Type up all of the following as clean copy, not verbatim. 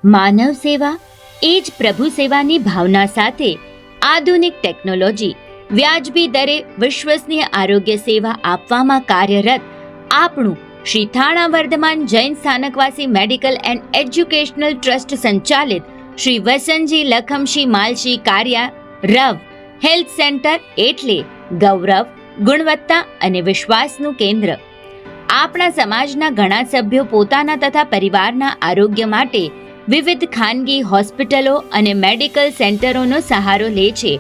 માનવ સેવા એ જ પ્રભુ સેવાની ભાવના સાથે આધુનિક ટેકનોલોજી, વ્યાજબી દરે વિશ્વસનીય આરોગ્ય સેવા આપવામાં કાર્યરત આપણું Shri Thana Vardhaman Jain Sthanakvasi medical and educational trust સંચાલિત શ્રી વસંતજી લખમશી માલશી કારિયા રવ હેલ્થ સેન્ટર એટલે ગૌરવ, ગુણવત્તા અને વિશ્વાસનું કેન્દ્ર. આપણા સમાજના ઘણા સભ્યો પોતાના તથા પરિવારના આરોગ્ય માટે વિવિધ ખાનગી હોસ્પિટલો અને મેડિકલ સેન્ટરોનો સહારો લે છે,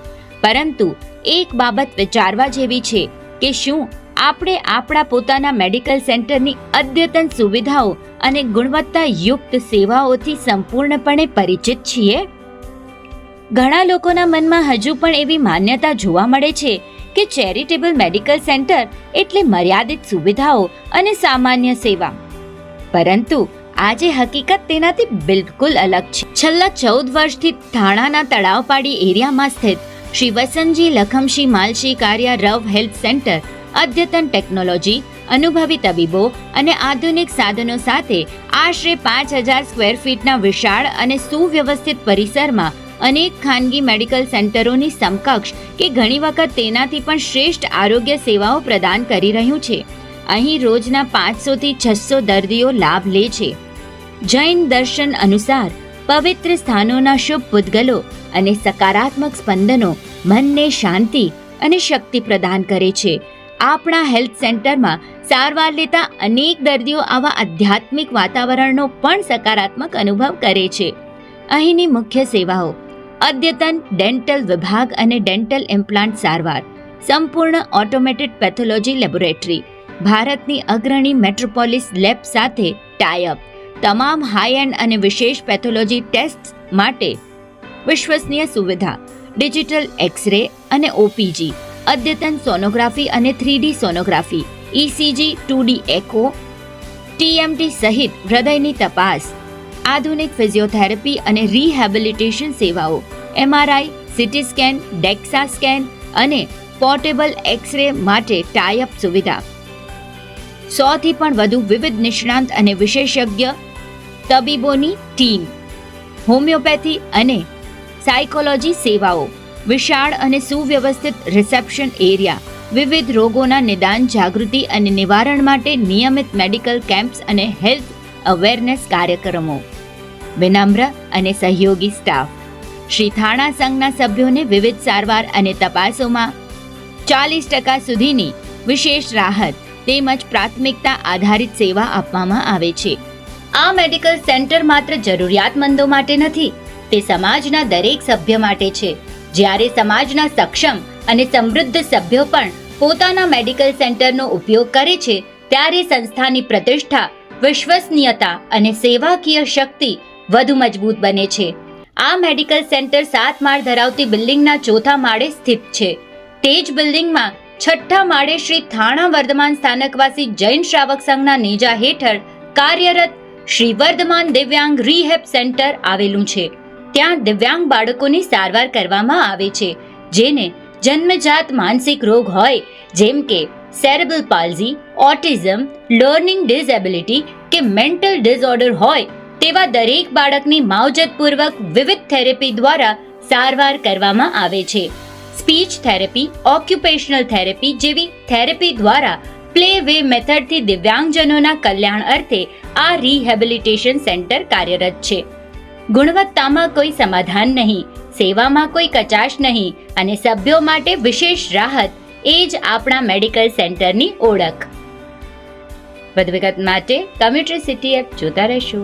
પરંતુ એક બાબત વિચારવા જેવી છે કે શું આપણે આપણા પોતાના મેડિકલ સેન્ટરની અદ્યતન સુવિધાઓ અને ગુણવત્તાયુક્ત સેવાઓથી સંપૂર્ણપણે પરિચિત છીએ? ઘણા લોકોના મનમાં હજુ પણ એવી માન્યતા જોવા મળે છે કે ચેરિટેબલ મેડિકલ સેન્ટર એટલે મર્યાદિત સુવિધાઓ અને સામાન્ય સેવા, પરંતુ આજે હકીકત તેનાથી બિલકુલ અલગ છે. છેલ્લા 14 વર્ષથી થાણાના તળાવપાડી એરિયામાં સ્થિત શ્રી વસંતજી લખમશી માલશી કારિયા રવ હેલ્થ સેન્ટર અદ્યતન ટેકનોલોજી, અનુભવી તબીબો અને આધુનિક સાધનો સાથે આશરે 5000 સ્ક્વેર ફીટના વિશાળ અને સુવ્યવસ્થિત પરિસરમાં અનેક ખાનગી મેડિકલ સેન્ટરોની સમકક્ષ કે ઘણી વખત તેનાથી પણ શ્રેષ્ઠ આરોગ્ય સેવાઓ પ્રદાન કરી રહ્યું છે. અહીં રોજના 500 થી 600 દર્દીઓ લાભ લે છે. જૈન દર્શન અનુસાર પવિત્ર સ્થાનોના શુભ પૂતગલો અને સકારાત્મક સ્પંદનો મનને શાંતિ અને શક્તિ પ્રદાન કરે છે. આપણા હેલ્થ સેન્ટરમાં સારવાર લેતા અનેક દર્દીઓ આવા આધ્યાત્મિક વાતાવરણનો પણ સકારાત્મક અનુભવ કરે છે. અહીંની મુખ્ય સેવાઓ: અદ્યતન ડેન્ટલ વિભાગ અને ડેન્ટલ ઇમ્પ્લાન્ટ સારવાર, સંપૂર્ણ ઓટોમેટેડ પેથોલોજી લેબોરેટરી, ભારતની અગ્રણી મેટ્રોપોલિસ લેબ સાથે ટાઈઅપ, તમામ હાઈ એન્ડ અને વિશેષ પેથોલોજી ટેસ્ટ માટે વિશ્વસનીય સુવિધા, ડિજિટલ એક્સ-રે અને ઓપીજી, અદ્યતન સોનોગ્રાફી અને 3D સોનોગ્રાફી, ઇસીજી, 2D એકો, ટીએમટી સહિત હૃદયની તપાસ, આધુનિક ફિઝિયોથેરાપી અને રિહેબિલિટેશન સેવાઓ, એમઆરઆઈ, સીટી સ્કેન, ડેક્સા સ્કેન અને પોર્ટેબલ એક્સ-રે માટે ટાઈઅપ સુવિધા, 100 થી પણ વધુ વિવિધ નિષ્ણાંત અને વિશેષજ્ઞ તબીબોની ટીમ, હોમિયોપેથી અને સાયકોલોજી સેવાઓ, વિશાળ અને સુવ્યવસ્થિત રિસેપ્શન એરિયા, વિવિધ રોગોના નિદાન, જાગૃતિ અને નિવારણ માટે નિયમિત મેડિકલ કેમ્પ્સ અને હેલ્થ અવેરનેસ કાર્યક્રમો, વિનમ્ર અને સહયોગી સ્ટાફ. શ્રી થાણા સંઘના સભ્યોને વિવિધ સારવાર અને તપાસોમાં 40% સુધીની વિશેષ રાહત તેમજ પ્રાથમિકતા આધારિત સેવા આપવામાં આવે છે. આ મેડિકલ સેન્ટર માત્ર જરૂરિયાતમંદો માટે નથી, તે સમાજના દરેક સભ્ય માટે છે. જ્યારે સમાજના સક્ષમ અને સમૃદ્ધ સભ્યો પણ પોતાના મેડિકલ સેન્ટરનો ઉપયોગ કરે છે, ત્યારે સંસ્થાની પ્રતિષ્ઠા, વિશ્વસનીયતા અને સેવાકીય શક્તિ વધુ મજબૂત બને છે. આ મેડિકલ સેન્ટર 7 માળ ધરાવતી બિલ્ડિંગના 4થા માળે સ્થિત છે. તે જ બિલ્ડિંગમાં 6થા માળે શ્રી થાણા વર્ધમાન સ્થાનકવાસી જૈન શ્રાવક સંઘના નેજા હેઠળ કાર્યરત શ્રી વર્ધમાન દિવ્યાંગ રિહેબ સેન્ટર આવેલું છે. ત્યાં દિવ્યાંગ બાળકોની સારવાર કરવામાં આવે છે, જેને જન્મજાત માનસિક રોગ હોય જેમ કે cerebral palsy, autism, learning disability કે મેન્ટલ ડિસઓર્ડર હોય તેવા દરેક બાળકની માવજતપૂર્વક વિવિધ થેરેપી દ્વારા સારવાર કરવામાં આવે છે. સ્પીચ થેરેપી, ઓક્યુપેશનલ થેરેપી જેવી થેરેપી દ્વારા પ્લે વે મેથડથી દિવ્યાંગજનોના કલ્યાણ અર્થે આ રિહેબિલિટેશન સેન્ટર કાર્યરત છે. ગુણવત્તામાં કોઈ સમાધાન નહીં, સેવામાં કોઈ કચાશ નહીં અને સભ્યો માટે વિશેષ રાહત એ જ આપણા મેડિકલ સેન્ટરની ઓળખ. વધુ વિગત માટે કમ્યુનિટી સિટી એપ જોતા રહેશો.